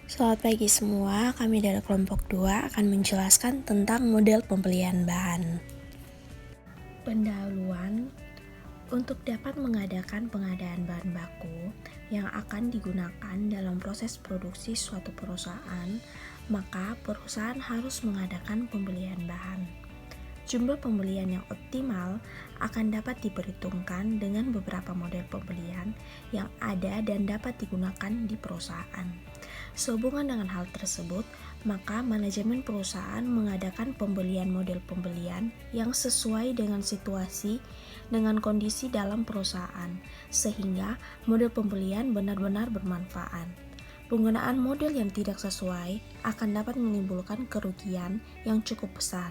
Selamat pagi semua, kami dari kelompok 2 akan menjelaskan tentang model pembelian bahan. Pendahuluan, untuk dapat mengadakan pengadaan bahan baku yang akan digunakan dalam proses produksi suatu perusahaan, maka perusahaan harus mengadakan pembelian bahan. Jumlah pembelian yang optimal akan dapat diperhitungkan dengan beberapa model pembelian yang ada dan dapat digunakan di perusahaan. Sehubungan dengan hal tersebut, maka manajemen perusahaan mengadakan pembelian model pembelian yang sesuai dengan situasi dengan kondisi dalam perusahaan, sehingga model pembelian benar-benar bermanfaat. Penggunaan model yang tidak sesuai akan dapat menimbulkan kerugian yang cukup besar.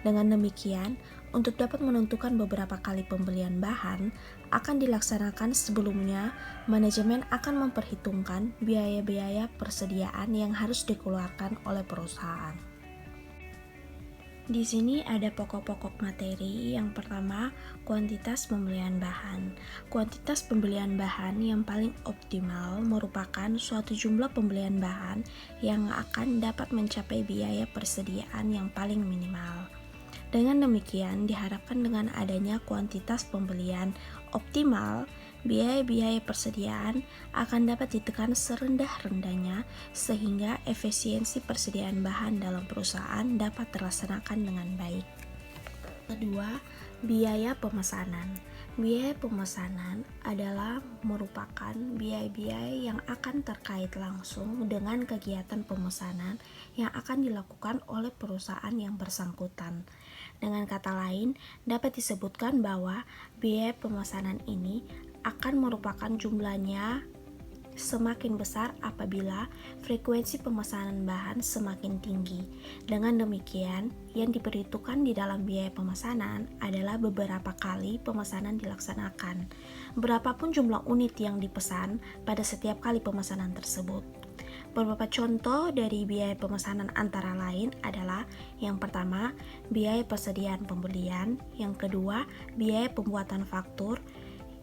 Dengan demikian, untuk dapat menentukan beberapa kali pembelian bahan akan dilaksanakan sebelumnya, manajemen akan memperhitungkan biaya-biaya persediaan yang harus dikeluarkan oleh perusahaan. Di sini ada pokok-pokok materi. Yang pertama, kuantitas pembelian bahan. Kuantitas pembelian bahan yang paling optimal merupakan suatu jumlah pembelian bahan yang akan dapat mencapai biaya persediaan yang paling minimal. Dengan demikian, diharapkan dengan adanya kuantitas pembelian optimal, biaya-biaya persediaan akan dapat ditekan serendah-rendahnya sehingga efisiensi persediaan bahan dalam perusahaan dapat terlaksanakan dengan baik. Kedua, biaya pemesanan. Biaya pemesanan adalah merupakan biaya-biaya yang akan terkait langsung dengan kegiatan pemesanan yang akan dilakukan oleh perusahaan yang bersangkutan. Dengan kata lain, dapat disebutkan bahwa biaya pemesanan ini akan merupakan jumlahnya semakin besar apabila frekuensi pemesanan bahan semakin tinggi. Dengan demikian, yang diperhitungkan di dalam biaya pemesanan adalah beberapa kali pemesanan dilaksanakan, berapapun jumlah unit yang dipesan pada setiap kali pemesanan tersebut. Beberapa contoh dari biaya pemesanan antara lain adalah yang pertama, biaya persediaan pembelian, yang kedua, biaya pembuatan faktur,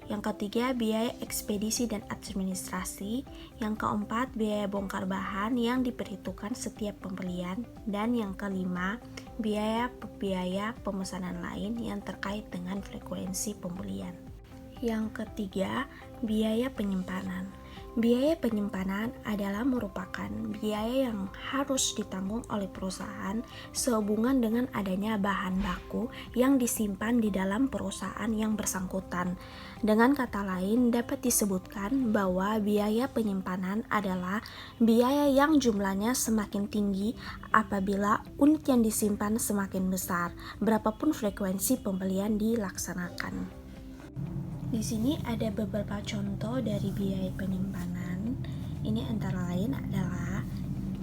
yang ketiga, biaya ekspedisi dan administrasi, yang keempat, biaya bongkar bahan yang diperhitungkan setiap pembelian, dan yang kelima, biaya pemesanan lain yang terkait dengan frekuensi pembelian. Yang ketiga, biaya penyimpanan. Biaya penyimpanan adalah merupakan biaya yang harus ditanggung oleh perusahaan sehubungan dengan adanya bahan baku yang disimpan di dalam perusahaan yang bersangkutan. Dengan kata lain, dapat disebutkan bahwa biaya penyimpanan adalah biaya yang jumlahnya semakin tinggi apabila unit yang disimpan semakin besar, berapapun frekuensi pembelian dilaksanakan. Di sini ada beberapa contoh dari biaya penyimpanan. Ini antara lain adalah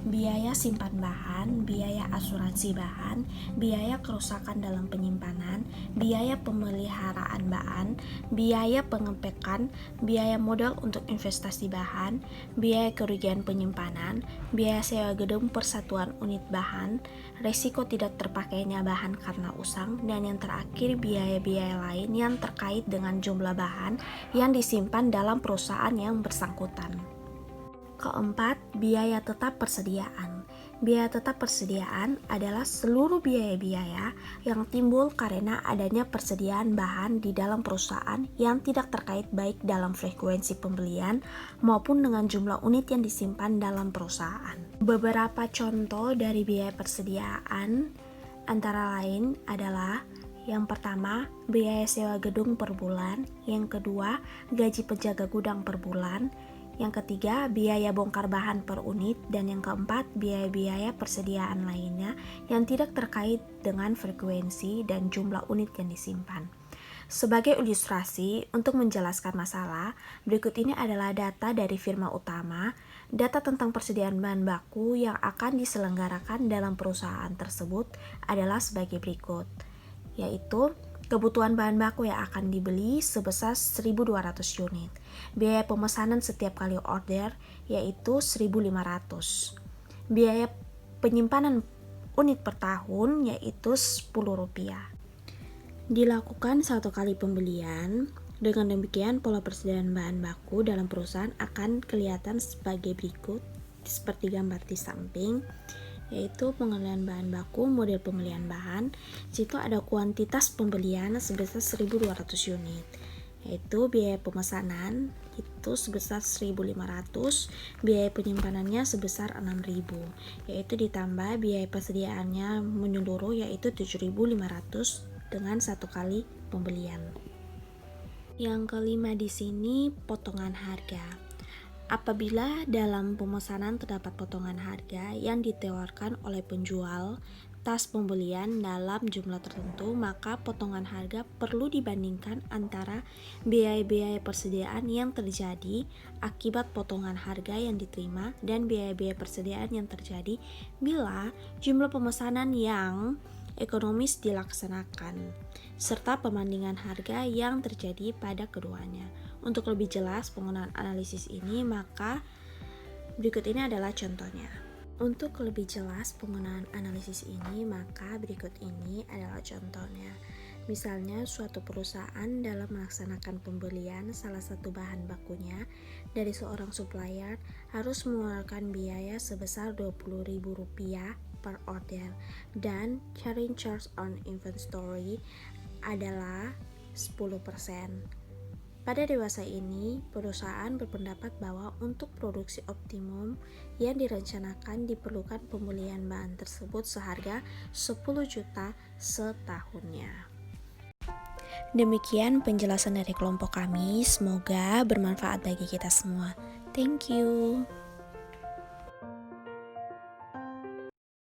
biaya simpan bahan, biaya asuransi bahan, biaya kerusakan dalam penyimpanan, biaya pemeliharaan bahan, biaya pengepekan, biaya modal untuk investasi bahan, biaya kerugian penyimpanan, biaya sewa gedung persatuan unit bahan, resiko tidak terpakainya bahan karena usang, dan yang terakhir biaya-biaya lain yang terkait dengan jumlah bahan yang disimpan dalam perusahaan yang bersangkutan. Keempat, biaya tetap persediaan. Biaya tetap persediaan adalah seluruh biaya-biaya yang timbul karena adanya persediaan bahan di dalam perusahaan yang tidak terkait baik dalam frekuensi pembelian maupun dengan jumlah unit yang disimpan dalam perusahaan. Beberapa contoh dari biaya persediaan antara lain adalah yang pertama, biaya sewa gedung per bulan, yang kedua, gaji penjaga gudang per bulan, yang ketiga, biaya bongkar bahan per unit, dan yang keempat, biaya-biaya persediaan lainnya yang tidak terkait dengan frekuensi dan jumlah unit yang disimpan. Sebagai ilustrasi, untuk menjelaskan masalah, berikut ini adalah data dari firma utama, data tentang persediaan bahan baku yang akan diselenggarakan dalam perusahaan tersebut adalah sebagai berikut, yaitu kebutuhan bahan baku yang akan dibeli sebesar 1.200 unit. Biaya pemesanan setiap kali order yaitu 1.500. Biaya penyimpanan unit per tahun yaitu Rp10. Dilakukan satu kali pembelian. Dengan demikian, pola persediaan bahan baku dalam perusahaan akan kelihatan sebagai berikut. seperti gambar di samping, yaitu pengalihan bahan baku, model pembelian bahan. Situ ada kuantitas pembelian sebesar 1.200 unit, yaitu biaya pemesanan itu sebesar 1.500, biaya penyimpanannya sebesar 6.000, yaitu ditambah biaya persediaannya menyeluruh yaitu 7.500 dengan satu kali pembelian. Yang kelima di sini potongan harga. Apabila dalam pemesanan terdapat potongan harga yang ditawarkan oleh penjual tas pembelian dalam jumlah tertentu, maka potongan harga perlu dibandingkan antara biaya-biaya persediaan yang terjadi akibat potongan harga yang diterima dan biaya-biaya persediaan yang terjadi bila jumlah pemesanan yang ekonomis dilaksanakan, serta perbandingan harga yang terjadi pada keduanya. Untuk lebih jelas penggunaan analisis ini, maka berikut ini adalah contohnya. Untuk lebih jelas penggunaan analisis ini, maka berikut ini adalah contohnya. Misalnya, suatu perusahaan dalam melaksanakan pembelian salah satu bahan bakunya dari seorang supplier harus mengeluarkan biaya sebesar Rp20.000 per order, dan carrying charge on inventory adalah 10%. Pada dewasa ini, perusahaan berpendapat bahwa untuk produksi optimum yang direncanakan diperlukan pembelian bahan tersebut seharga 10 juta setahunnya. Demikian penjelasan dari kelompok kami, semoga bermanfaat bagi kita semua. Thank you.